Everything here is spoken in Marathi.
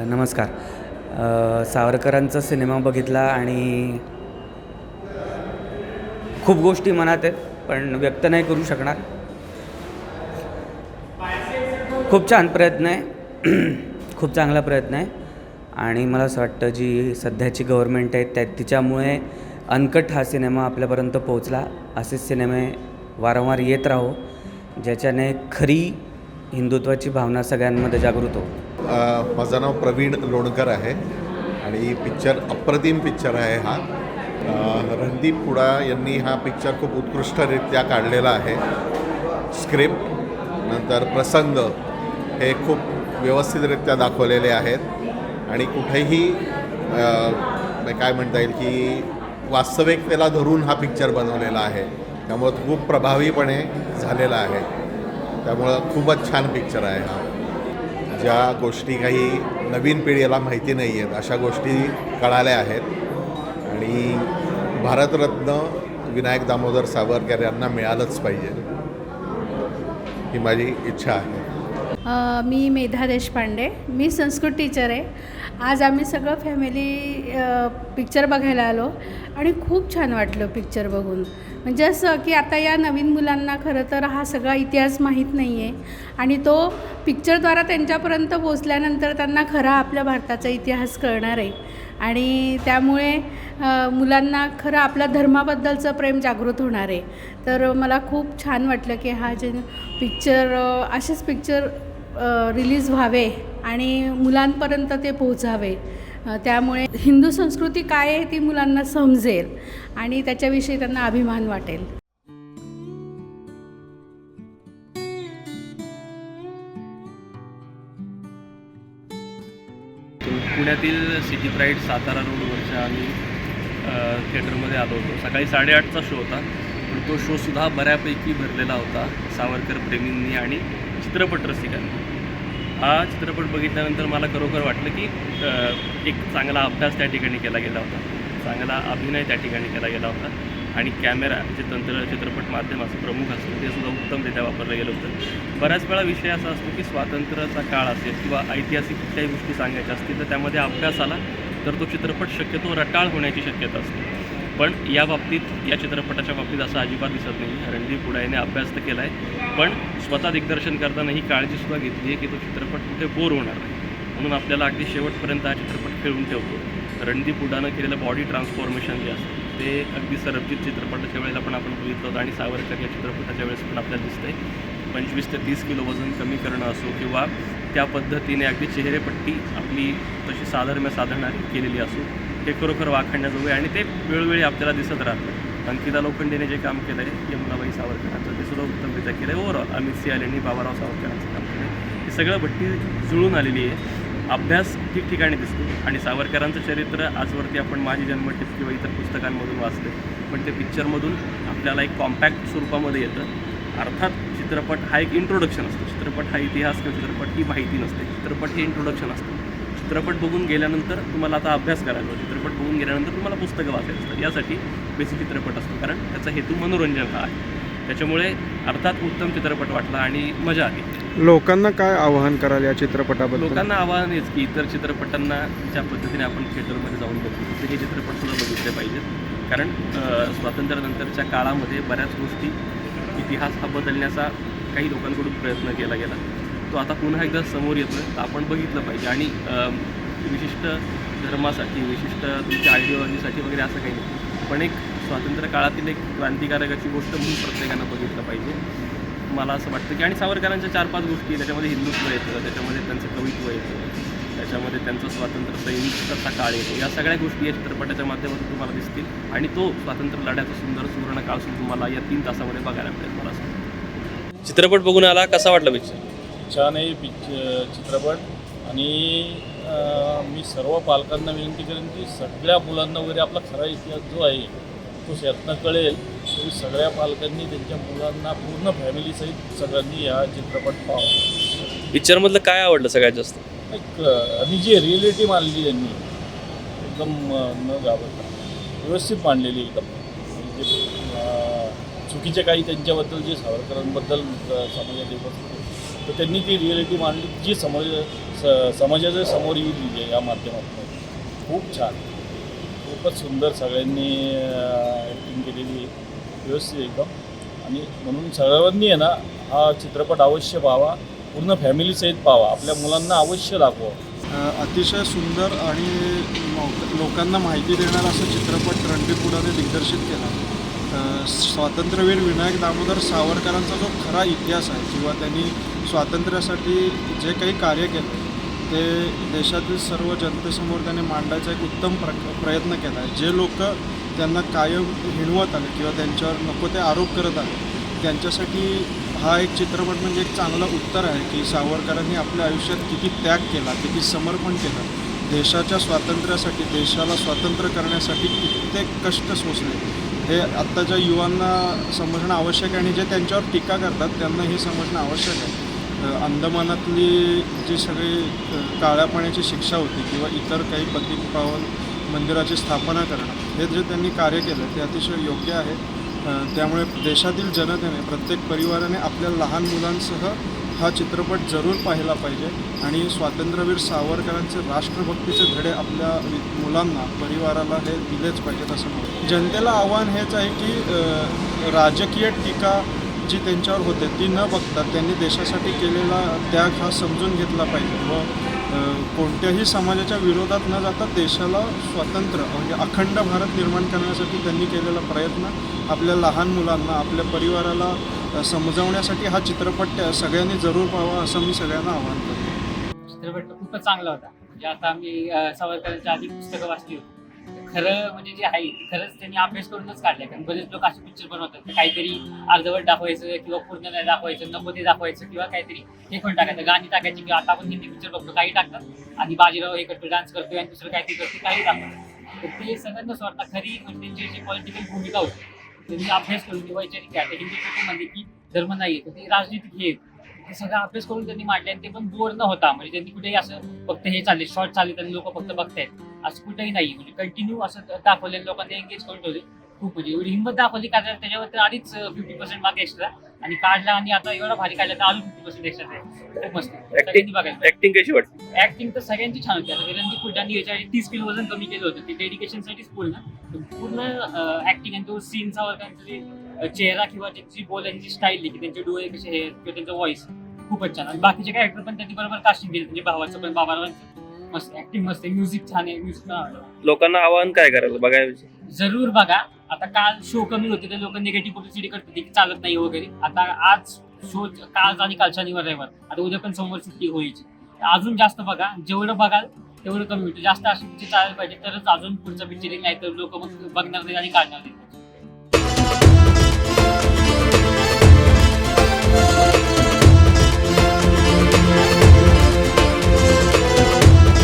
नमस्कार. सावरकरांचा सिनेमा बघितला आणि खूप गोष्टी मनात आहेत पण व्यक्त नाही करू शकणार. खूप छान प्रयत्न आहे. खूप चांगला प्रयत्न आहे आणि मला असं वाटतं जी सध्याची गव्हर्मेंट आहे तिच्यामुळे अनकट हा सिनेमा आपल्यापर्यंत पोहोचला. असेच सिनेमे वारंवार येत राहो ज्याच्याने खरी हिंदुत्वाची भावना सगळ्यांमध्ये जागृत हो. माझं नाव प्रवीण लोणकर आहे आणि पिक्चर अप्रतिम पिक्चर आहे हा. रणदीप हुडा यांनी हा पिक्चर खूप उत्कृष्टरित्या काढलेला आहे. स्क्रिप्ट नंतर प्रसंग हे खूप व्यवस्थितरित्या दाखवलेले आहेत आणि कुठेही काय म्हणता येईल की वास्तविकतेला धरून हा पिक्चर बनवलेला आहे. त्यामुळं खूप प्रभावीपणे झालेला आहे. त्यामुळं खूपच छान पिक्चर आहे हा. ज्या गोष्टी काही नवीन पिढीला माहिती नाही आहेत अशा गोष्टी कळाल्या आहेत आणि भारतरत्न विनायक दामोदर सावरकर यांना मिळालंच पाहिजे ही माझी इच्छा आहे. मी मेधा देशपांडे, मी संस्कृत टीचर आहे. आज आम्ही सगळं फॅमिली पिक्चर बघायला आलो आणि खूप छान वाटलं पिक्चर बघून. म्हणजे असं की आता या नवीन मुलांना खरं तर हा सगळा इतिहास माहीत नाही आहे आणि तो पिक्चरद्वारा त्यांच्यापर्यंत पोचल्यानंतर त्यांना खरा आपल्या भारताचा इतिहास कळणार आहे आणि त्यामुळे मुलांना खरं आपल्या धर्माबद्दलचं प्रेम जागृत होणार आहे. तर मला खूप छान वाटलं की हा जे पिक्चर असेच पिक्चर रिलीज व्हावे आणि मुलांपर्यंत ते पोहोचावे. त्यामुळे हिंदू संस्कृती काय आहे ती मुलांना समजेल आणि त्याच्याविषयी त्यांना अभिमान वाटेल. पुण्यातील सिटी प्राईड सातारा रोडवरच्या आम्ही थिएटरमध्ये आलो होतो. सकाळी 8:30चा शो होता पण तो शोसुद्धा बऱ्यापैकी भरलेला होता सावरकर प्रेमींनी आणि चित्रपट रसिकांनी. हा चित्रपट बघितल्यानंतर मला खरोखर वाटलं की एक चांगला अभ्यास त्या ठिकाणी केला गेला होता, चांगला अभिनय त्या ठिकाणी केला गेला होता आणि कॅमेरा जे तंत्र चित्रपट माध्यमाचं प्रमुख असतं ते सुद्धा उत्तमरित्या वापरलं गेलं होतं. बऱ्याच वेळा विषय असा असतो की स्वातंत्र्याचा काळ असेल किंवा ऐतिहासिक कुठल्याही गोष्टी सांगायच्या असतील तर त्यामध्ये अभ्यास आला तर तो चित्रपट शक्यतो रटाळ होण्याची शक्यता असते. पण या बाबतीत या चित्रपटाच्या बाबतीत असं अजिबात दिसत नाही. रणदीप हुडा याने अभ्यास तर केला आहे पण स्वतः दिग्दर्शन करताना ही काळजीसुद्धा घेतली आहे की तो चित्रपट कुठे बोर होणार नाही म्हणून आपल्याला अगदी शेवटपर्यंत हा चित्रपट खेळून ठेवतो. रणदीप हुडानं केलेलं बॉडी ट्रान्सफॉर्मेशन जे असतं ते अगदी सरबजीत चित्रपटाच्या वेळेला पण आपण बघितलं होतं आणि सावरकर या चित्रपटाच्या वेळेस पण आपल्याला दिसतंय. 25 ते 30 किलो वजन कमी करणं असो किंवा त्या पद्धतीने अगदी चेहरेपट्टी आपली तशी साधर्म्य साधणारी केलेली असो हे खरोखर वाखाणण्याजोगे आणि ते वेळोवेळी आपल्याला दिसत राहतं. अंकिता लोखंडेने जे काम केलं आहे यमुनाबाई सावरकरांचं ते सुद्धा उत्तमरित्या केलं आहे. ओव्हरऑल अमित सियाल यांनी बाबाराव सावरकरांचं काम केलं आहे. हे सगळं भट्टी जुळून आलेली आहे. अभ्यास ठिकठिकाणी दिसतो आणि सावरकरांचं चरित्र आजवरती आपण माझी जन्मठेप किंवा इतर पुस्तकांमधून वाचले पण ते पिक्चरमधून आपल्याला एक कॉम्पॅक्ट स्वरूपामध्ये येतं. अर्थात चित्रपट हा एक इंट्रोडक्शन असतो. चित्रपट हा इतिहास किंवा चित्रपट ही माहिती नसते. चित्रपट हे इंट्रोडक्शन असतं. चित्रपट बघून गेल्यानंतर तुम्हाला आता अभ्यास करायला, चित्रपट बघून गेल्यानंतर तुम्हाला पुस्तकं वाचायला असतात. यासाठी बेसिक चित्रपट असतो कारण त्याचा हेतू मनोरंजन हा आहे. त्याच्यामुळे अर्थात उत्तम चित्रपट वाटला आणि मजा आली. लोकांना काय आवाहन कराल या चित्रपटाबद्दल? लोकांना आवाहन हेच की इतर चित्रपटांना ज्या पद्धतीने आपण थिएटरमध्ये जाऊन बघतो तसे हे चित्रपटसुद्धा बघितले पाहिजेत. कारण स्वातंत्र्यानंतरच्या काळामध्ये बऱ्याच गोष्टी इतिहास हा बदलण्याचा काही लोकांकडून प्रयत्न केला गेला. तो आता पुन्हा एकदा समोर येतो आहे तर आपण बघितलं पाहिजे आणि विशिष्ट धर्मासाठी विशिष्ट तुमच्या आयडिओलॉजीसाठी वगैरे असं काही नाही पण एक स्वातंत्र्य काळातील एक क्रांतिकारकाची गोष्ट म्हणून प्रत्येकानं बघितलं पाहिजे. मला असं वाटतं की आणि सावरकरांच्या 4-5 गोष्टी त्याच्यामध्ये हिंदुत्व येतं, त्याच्यामध्ये त्यांचं कवित्व येतं, त्याच्यामध्ये त्यांचं स्वातंत्र्य सैनिकाचा काळ येतो. या सगळ्या गोष्टी या चित्रपटाच्या माध्यमातून तुम्हाला दिसतील आणि तो स्वातंत्र्य लढ्याचा सुंदर सुवर्ण काळ सुद्धा तुम्हाला या 3 तासामध्ये बघायला मिळेल. मला असं वाटतं. चित्रपट बघून आला कसा वाटला पिक्चर? छान आहे चित्रपट आणि मी सर्व पालकांना विनंती करेन की सगळ्या मुलांना वगैरे आपला खरा इतिहास जो आहे तो यातनं कळेल. तरी सगळ्या पालकांनी त्यांच्या मुलांना पूर्ण फॅमिलीसहित सगळ्यांनी हा चित्रपट पाहावा. पिक्चरमधलं काय आवडलं सगळ्यात जास्त? एक आणि जी रिॲलिटी मांडली त्यांनी एकदम न घाबरता व्यवस्थित मांडलेली एकदम. म्हणजे चुकीचे काही त्यांच्याबद्दल जे सावरकरांबद्दल समाजात येत असते तर त्यांनी ती रिॲलिटी मांडली जी समाजाच्या समोर येईल या माध्यमातून. खूप छान, खूपच सुंदर सगळ्यांनी ॲक्टिंग केलेली, व्यवस्थित एकदम. आणि म्हणून सर्वांनी आहे ना हा चित्रपट अवश्य पाहावा, पूर्ण फॅमिलीसहित पाहावा, आपल्या मुलांना अवश्य दाखवा. अतिशय सुंदर आणि लोकांना माहिती देणारा असा चित्रपट रणदीप हुडाने दिग्दर्शित केला. स्वातंत्र्यवीर विनायक दामोदर सावरकरांचा जो खरा इतिहास आहे किंवा त्यांनी स्वातंत्र्यासाठी जे काही कार्य केलं ते देशातील सर्व जनतेसमोर त्याने मांडायचा एक उत्तम प्रयत्न केला आहे. जे लोक त्यांना कायम हिणवत आले किंवा त्यांच्यावर नको ते आरोप करत आले त्यांच्यासाठी हा एक चित्रपट म्हणजे एक चांगलं उत्तर आहे की सावरकरांनी आपल्या आयुष्यात किती त्याग केला, किती समर्पण केलं, देशाच्या स्वातंत्र्यासाठी, देशाला स्वतंत्र करण्यासाठी कित्येक कष्ट सोसले. हे आत्ताच्या युवांना समजणं आवश्यक आहे आणि जे त्यांच्यावर टीका करतात त्यांना हे समजणं आवश्यक आहे. अंदमानातली जी सगळी काळ्या पाण्याची शिक्षा होती किंवा इतर काही पतितपावन मंदिराची स्थापना करणं, हे जे त्यांनी कार्य केलं ते अतिशय योग्य आहे. त्यामुळे देशातील जनतेने, प्रत्येक परिवाराने आपल्या लहान मुलांसह हा चित्रपट जरूर पाहिला पाहिजे आणि स्वातंत्र्यवीर सावरकरांचे राष्ट्रभक्तीचे धडे आपल्या मुलांना, परिवाराला हे दिलेच पाहिजेत असं म्हणतो. जनतेला आव्हान हेच आहे की राजकीय टीका जी त्यांच्यावर होते ती न बघता त्यांनी देशासाठी केलेला त्याग हा समजून घेतला पाहिजे व कोणत्याही समाजाच्या विरोधात न जाता देशाला स्वतंत्र म्हणजे अखंड भारत निर्माण करण्यासाठी त्यांनी केलेला प्रयत्न आपल्या लहान मुलांना, आपल्या परिवाराला समजावण्यासाठी हा चित्रपट सगळ्यांनी जरूर पाहावा असं मी सगळ्यांना आवाहन करतो. चित्रपट खूपच चांगला होता. म्हणजे आता मी सावरकरांच्या आधी पुस्तकं वाचली होती. खरं म्हणजे जे आहे खरंच त्यांनी अभ्यास करूनच काढले. कारण बरेच लोक असे पिक्चर बनवतात तर काहीतरी अर्धवट दाखवायचं किंवा पूर्ण नाही दाखवायचं, नको ते दाखवायचं किंवा काहीतरी हे पण टाकायचं, गाणी टाकायची किंवा आता आपण हिंदी पिक्चर बघतो काही टाकतात आणि बाजीराव हे करतो, डान्स करतो आणि दुसरं काहीतरी करतो, काही टाकतात. तर ते सगळ्यांना स्वतः खरी म्हणजे त्यांची जी पॉलिटिकल भूमिका होती त्यांनी अभ्यास करून ती वैचारिक आहे. हिंदी लोक म्हणजे की धर्म नाही तर ते राजनीतिक हे ते सगळा अभ्यास करून त्यांनी मांडले आणि ते पण बोर न होता. म्हणजे त्यांनी कुठेही असं फक्त हे चालले शॉर्ट चालले आणि लोक फक्त बघतायत असं कुठेही नाही. म्हणजे कंटिन्यू असं दाखवले, लोकांना एंगेज करून ठेवले. खूप म्हणजे एवढी हिंमत दाखवली का त्याच्यावर तर आधीच 50% मार्क एक्स्ट्रा आणि काढला आणि आता एवढा भारी काढला तर अजून 50% एक्स्ट्रा आहे. खूप मस्त सगळ्यांनी बघायला. ऍक्टिंग कशी वाटते? ऍक्टिंग तर सगळ्यांची छान होती. आता रणदीप हुड्डांनी याच्या 30 किलो वजन कमी केलं होतं ते डेडिकेशनसाठीच पूर्ण ऍक्टिंग आणि तो सीनचा वर्गांचा जे चेहरा किंवा त्यांची बोलायची स्टाईल की त्यांचे डोळे कसे हे किंवा त्यांचा व्हॉइस खूपच छान. आणि बाकीचे कॅरेक्टर पण त्यांनी बरोबर कास्टिंग केली. म्हणजे भावाचं पण बाबारावांचं मस्त ऍक्टिंग मस्त आहे, म्युझिक छान आहे. म्युझिक लोकांना आवाहन काय करायचं बघायचं? जरूर बघा. आता काल शो कमी होते ते लोक निगेटिव्ह पब्लिसिटी करतात की चालत नाही वगैरे. आता आज शो काल आणि काल शनिवार रविवार, आता उद्या पण सोमवार सुट्टी होईची. अजून जास्त बघा, जेवढं बघाल तेवढं कमी होतं. जास्त अशी पिक्चर चालायला पाहिजे तरच अजून पुढचं पिक्चर नाही तर लोक मग बघणार नाही आणि काढणार नाही.